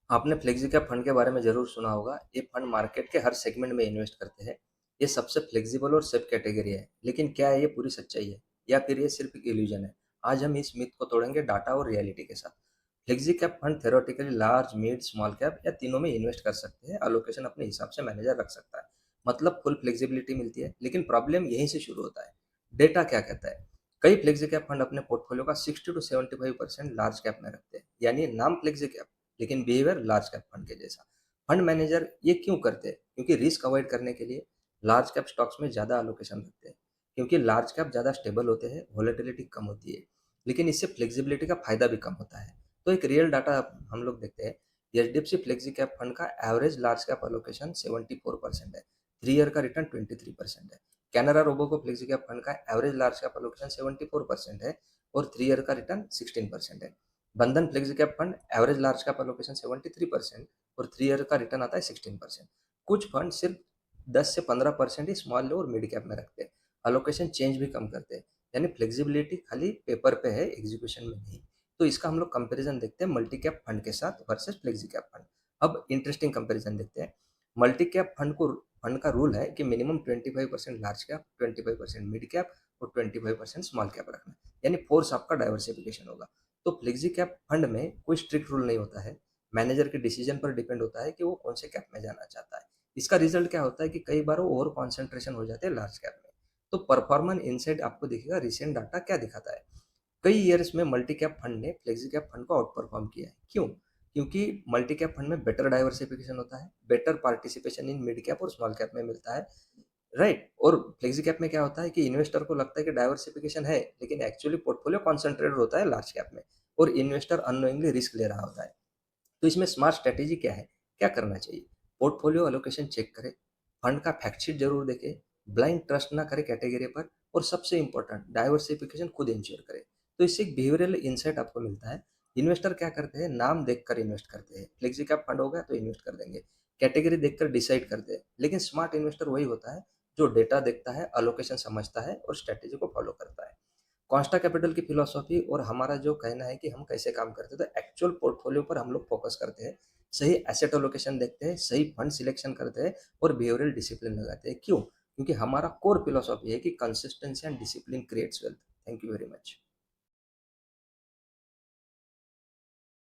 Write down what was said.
आपने flexi cap fund के बारे में ज़रूर सुना होगा। ये फंड मार्केट के हर सेगमेंट में इन्वेस्ट करते हैं। ये सबसे फ्लेक्सिबल और सेफ कैटेगरी है। लेकिन क्या ये पूरी सच्चाई है या फिर ये सिर्फ एक इल्यूजन है? आज हम इस मिथ को तोड़ेंगे डाटा और रियलिटी के साथ। Flexi cap fund theoretically large, mid, small cap या तीनों में इन्वेस्ट कर सकते हैं। एलोकेशन अपने हिसाब से मैनेजर रख सकता है। मतलब फुल फ्लेक्सिबिलिटी मिलती है। लेकिन प्रॉब्लम यहीं से शुरू होता है। डेटा क्या कहता है? कई फ्लेक्सी कैप फंड अपने पोर्टफोलियो का 60 टू 75% लार्ज कैप में रखते हैं। यानी नाम फ्लेक्सी कैप, लेकिन बिहेवियर लार्ज कैप फंड के जैसा। फंड मैनेजर ये क्यों करते हैं? क्योंकि रिस्क अवॉइड करने के लिए लार्ज कैप स्टॉक्स में ज़्यादा अलोकेशन रखते हैं। क्योंकि लार्ज कैप ज़्यादा स्टेबल होते हैं, वॉलेटिलिटी कम होती है। लेकिन इससे फ्लेक्सिबिलिटी का फायदा भी कम होता है। तो एक रियल डाटा हम लोग देखते हैं। एचडीएफसी फ्लेक्सी कैप फंड का एवरेज लार्ज कैप अलोकेशन 74% है। 3 ईयर का रिटर्न 23% है। कैनरा रोबोको फ्लेक्सी कैप फंड का एवरेज लार्ज कैप अलोकेशन 74% है और 3 ईयर का रिटर्न 16% है। बंधन flexi cap fund average large cap allocation 73% और 3 ईयर का रिटर्न आता है 16%। कुछ फंड सिर्फ 10 से 15% ही स्मॉल और मिड कैप में रखते हैं। अलोकेशन चेंज भी कम करते हैं। यानी फ्लेक्सिबिलिटी खाली पेपर पे है, एग्जीक्यूशन में नहीं। तो इसका हम लोग कंपैरिजन देखते हैं मल्टी कैप फंड के साथ वर्सेस फ्लेक्सी कैप फंड। अब इंटरेस्टिंग कंपैरिजन देखते हैं। मल्टी कैप फंड का रूल है कि minimum 25% large cap, 25% mid cap और 25% स्मॉल कैप रखना। यानी फोर्स आपका डाइवर्सिफिकेशन होगा। तो फ्लेक्सी कैप फंड में कोई स्ट्रिक्ट रूल नहीं होता है। मैनेजर के डिसीजन पर डिपेंड होता है कि वो कौन से कैप में जाना चाहता है। इसका रिजल्ट क्या होता है कि कई बार वो ओवर कॉन्सेंट्रेशन हो जाते हैं लार्ज कैप में। तो परफॉर्मेंस इनसाइड आपको दिखेगा रिसेंट डाटा क्या दिखाता है। कई ईयर्स में मल्टी कैप फंड ने फ्लेक्सी कैप फंड को आउट परफॉर्म किया है। क्यों? क्योंकि मल्टी कैप फंड में बेटर डाइवर्सिफिकेशन होता है, better participation in mid cap और स्मॉल कैप में मिलता है, राइट। और फ्लेक्सी कैप में क्या होता है कि इन्वेस्टर को लगता है कि डाइवर्सिफिकेशन है, लेकिन एक्चुअली पोर्टफोलियो कॉन्सेंट्रेटेड होता है लार्ज कैप में और इन्वेस्टर अननोइंगली रिस्क ले रहा होता है। तो इसमें स्मार्ट स्ट्रेटेजी क्या है? क्या करना चाहिए? पोर्टफोलियो एलोकेशन चेक करें, फंड का फैक्ट शीट जरूर देखें, ब्लाइंड ट्रस्ट ना करें कैटेगरी पर, और सबसे इंपॉर्टेंट डाइवर्सिफिकेशन खुद इंश्योर करें। तो इससे एक बिहेवियरल इंसाइट आपको मिलता है। इन्वेस्टर क्या करते हैं? नाम देखकर इन्वेस्ट करते हैं। फ्लेक्सी कैप फंड हो गया तो इन्वेस्ट कर देंगे, कैटेगरी देखकर डिसाइड करते हैं। लेकिन स्मार्ट इन्वेस्टर वही होता है जो डेटा देखता है, अलोकेशन समझता है और स्ट्रेटेजी को फॉलो करता है। कॉन्स्टा कैपिटल की फिलॉसफी और हमारा जो कहना है कि हम कैसे काम करते हैं, तो एक्चुअल पोर्टफोलियो पर हम लोग फोकस करते हैं, सही एसेट एलोकेशन देखते हैं, सही फंड सिलेक्शन करते हैं और बिहेवियरल डिसिप्लिन लगाते हैं। क्यों? क्योंकि हमारा कोर फिलॉसफी है कि consistency and discipline creates wealth. Thank you very much.